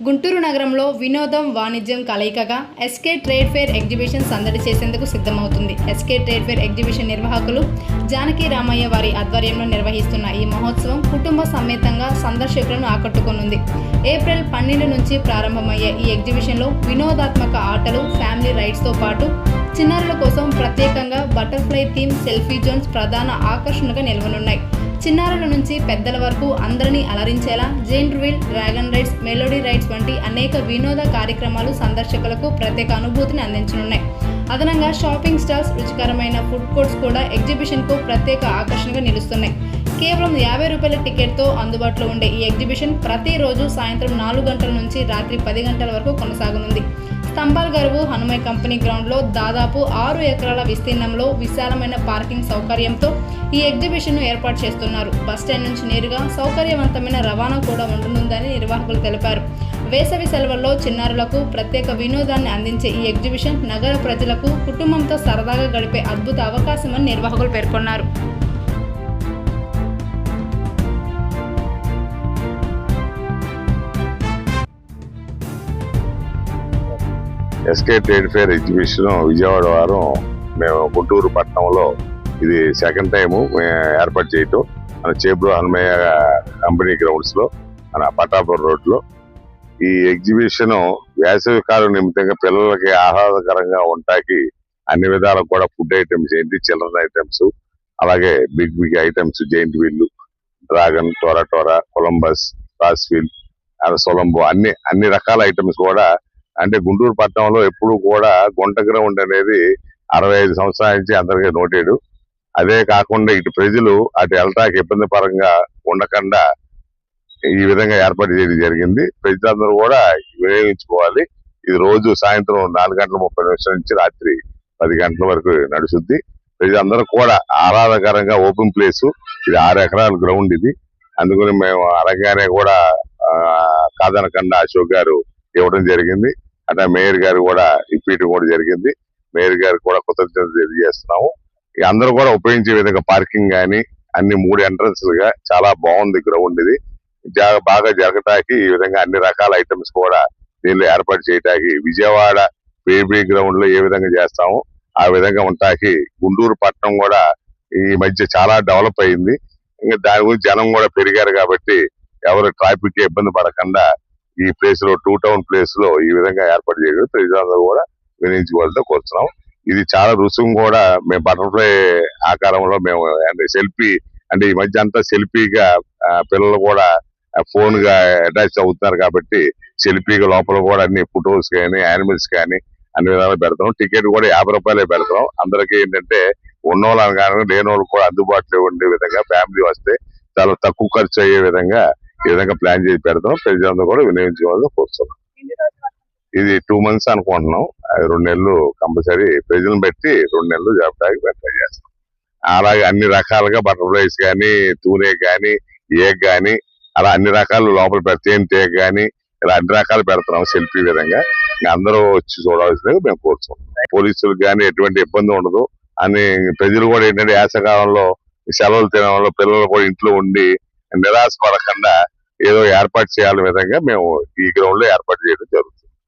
గుంటూరు నగరంలో వినోదం, వాణిజ్యం కలయికగా ఎస్కే ట్రేడ్ ఫేర్ ఎగ్జిబిషన్ సందడి చేసేందుకు సిద్ధమవుతుంది. ఎస్కే ట్రేడ్ ఫేర్ ఎగ్జిబిషన్ నిర్వాహకులు జానకి రామయ్య వారి ఆధ్వర్యంలో నిర్వహిస్తున్న ఈ మహోత్సవం కుటుంబ సమేతంగా సందర్శకులను ఆకట్టుకోనుంది. ఏప్రిల్ 12 నుంచి ప్రారంభమయ్యే ఈ ఎగ్జిబిషన్లో వినోదాత్మక ఆటలు, ఫ్యామిలీ రైడ్స్తో పాటు చిన్నారుల కోసం ప్రత్యేకంగా బటర్ఫ్లై థీమ్ సెల్ఫీ జోన్స్ ప్రధాన ఆకర్షణగా నిలవనున్నాయి. చిన్నారుల నుంచి పెద్దల వరకు అందరినీ అలరించేలా giant wheel, dragon rides, melody rides వంటి అనేక వినోద కార్యక్రమాలు సందర్శకులకు ప్రత్యేక అనుభూతిని అందించనున్నాయి. అదనంగా షాపింగ్ స్టాల్స్, రుచికరమైన ఫుడ్ కోర్ట్స్ కూడా ఎగ్జిబిషన్కు ప్రత్యేక ఆకర్షణగా నిలుస్తున్నాయి. కేవలం 50 రూపాయల టికెట్తో అందుబాటులో ఉండే ఈ ఎగ్జిబిషన్ ప్రతిరోజు సాయంత్రం 4 గంటల నుంచి రాత్రి 10 గంటల వరకు కొనసాగనుంది. స్తంభాల్ గరువు హనుమాయ్ కంపెనీ గ్రౌండ్లో దాదాపు 6 ఎకరాల విస్తీర్ణంలో విశాలమైన పార్కింగ్ సౌకర్యంతో ఈ ఎగ్జిబిషన్ను ఏర్పాటు చేస్తున్నారు. బస్టాండ్ నుంచి నేరుగా సౌకర్యవంతమైన రవాణా కూడా ఉండనుందని నిర్వాహకులు తెలిపారు. వేసవి సెలవుల్లో చిన్నారులకు ప్రత్యేక వినోదాన్ని అందించే ఈ ఎగ్జిబిషన్ నగర ప్రజలకు కుటుంబంతో సరదాగా గడిపే అద్భుత అవకాశమని నిర్వాహకులు పేర్కొన్నారు. SK trade fair exhibition Vijayawada వారం మేము గుంటూరు పట్టణంలో ఇది సెకండ్ టైం ఏర్పాటు చేయటం మన చేబ్రో హనుమయ్య కంపెనీ గ్రౌండ్స్ లో మన పట్టాపురం రోడ్ లో ఈ ఎగ్జిబిషన్ వేసవి కాలం నిమిత్తంగా పిల్లలకి ఆహ్లాదకరంగా ఉంటాకి అన్ని విధాలకు కూడా ఫుడ్ ఐటమ్స్ ఏంటి, చిల్డ్రన్ ఐటమ్స్, అలాగే big items, giant wheel, dragon, టోరా, కొలంబస్, రాస్ వీల్, సొలంబో అన్ని రకాల ఐటమ్స్ కూడా. అంటే గుంటూరు పట్టణంలో ఎప్పుడు కూడా గుంట గ్రౌండ్ అనేది 65 సంవత్సరాల నుంచి అందరికీ నోటెడ్. అదే కాకుండా ఇటు ప్రజలు అటు వెళ్ళటానికి ఇబ్బంది పరంగా ఉండకుండా ఈ విధంగా ఏర్పాటు చేయడం జరిగింది. ప్రజలందరూ కూడా వినియోగించుకోవాలి. ఇది రోజు సాయంత్రం 4:30 నుంచి రాత్రి 10 గంటల వరకు నడుస్తుంది. ప్రజలందరూ కూడా ఆహ్లాదకరంగా ఓపెన్ ప్లేస్, ఇది 6 ఎకరాల గ్రౌండ్ ఇది. అందుకని మేము అనగానే కూడా కాదనకుండా అశోక్ గారు ఇవ్వడం జరిగింది. అంటే మేయర్ గారు కూడా ఇప్పించడం కూడా జరిగింది. మేయర్ గారికి కూడా కృతజ్ఞతలు తెలియజేస్తున్నాము. అందరూ కూడా ఉపయోగించే విధంగా పార్కింగ్ గానీ అన్ని 3 ఎంట్రన్స్లుగా చాలా బాగుంది గ్రౌండ్ ఇది. బాగా జరగటానికి ఈ విధంగా అన్ని రకాల ఐటమ్స్ కూడా దీనిలో ఏర్పాటు చేయడానికి విజయవాడ బేబీ గ్రౌండ్ లో ఏ విధంగా చేస్తామో ఆ విధంగా ఉంటాకి గుంటూరు పట్టణం కూడా ఈ మధ్య చాలా డెవలప్ అయింది. ఇంకా దాని గురించి జనం కూడా పెరిగారు కాబట్టి ఎవరు ట్రాఫిక్ ఇబ్బంది పడకుండా ఈ ప్లేస్ లో 2 టౌన్ ప్లేస్ లో ఈ విధంగా ఏర్పాటు చేయడం ప్రజలందరూ కూడా వినియోగించుకోవాలని కోరుతున్నాం. ఇది చాలా రుసుము కూడా మేము బటర్ఫ్లై ఆకారంలో మేము సెల్ఫీ, అంటే ఈ మధ్య అంతా సెల్ఫీగా పిల్లలు కూడా ఫోన్ గా అటాచ్ అవుతున్నారు కాబట్టి సెల్ఫీగా లోపల కూడా అన్ని ఫొటోస్ కానీ యానిమల్స్ కానీ అన్ని విధాలు పెడతాం. టికెట్ కూడా 50 రూపాయలే పెడతాం. అందరికీ ఏంటంటే ఉన్నోళ్ళు కానీ లేని వాళ్ళు కూడా అందుబాటులో ఉండే విధంగా ఫ్యామిలీ వస్తే చాలా తక్కువ ఖర్చు అయ్యే విధంగా ఈ విధంగా ప్లాన్ చేసి పెడతాం. ప్రజలందరూ కూడా వినియోగించుకోవాలని కోరుతున్నాం. ఇది 2 months అనుకుంటున్నాం. 2 నెలలు కంపల్సరీ ప్రజలను బట్టి 2 నెలలు జరపడానికి ట్రై చేస్తాం. అలాగే అన్ని రకాలుగా బటర్ఫ్లైస్ కానీ, తూనే కానీ, ఏక్ కానీ అలా అన్ని రకాలు లోపల పెడతాం. టేక్ కానీ ఇలా అన్ని రకాలు పెడుతున్నాం సెల్ఫీ విధంగా. అందరూ వచ్చి చూడాల్సిందిగా మేము కోరుతున్నాం. పోలీసులకు కానీ ఎటువంటి ఇబ్బంది ఉండదు అని ప్రజలు కూడా ఏంటంటే వేసవకాలంలో సెలవులు తినడంలో పిల్లలు కూడా ఇంట్లో ఉండి నిరాశ పడకుండా ఏదో ఏర్పాటు చేయాలనే విధంగా మేము ఈ గ్రౌండ్ లో ఏర్పాటు చేయడం జరుగుతుంది.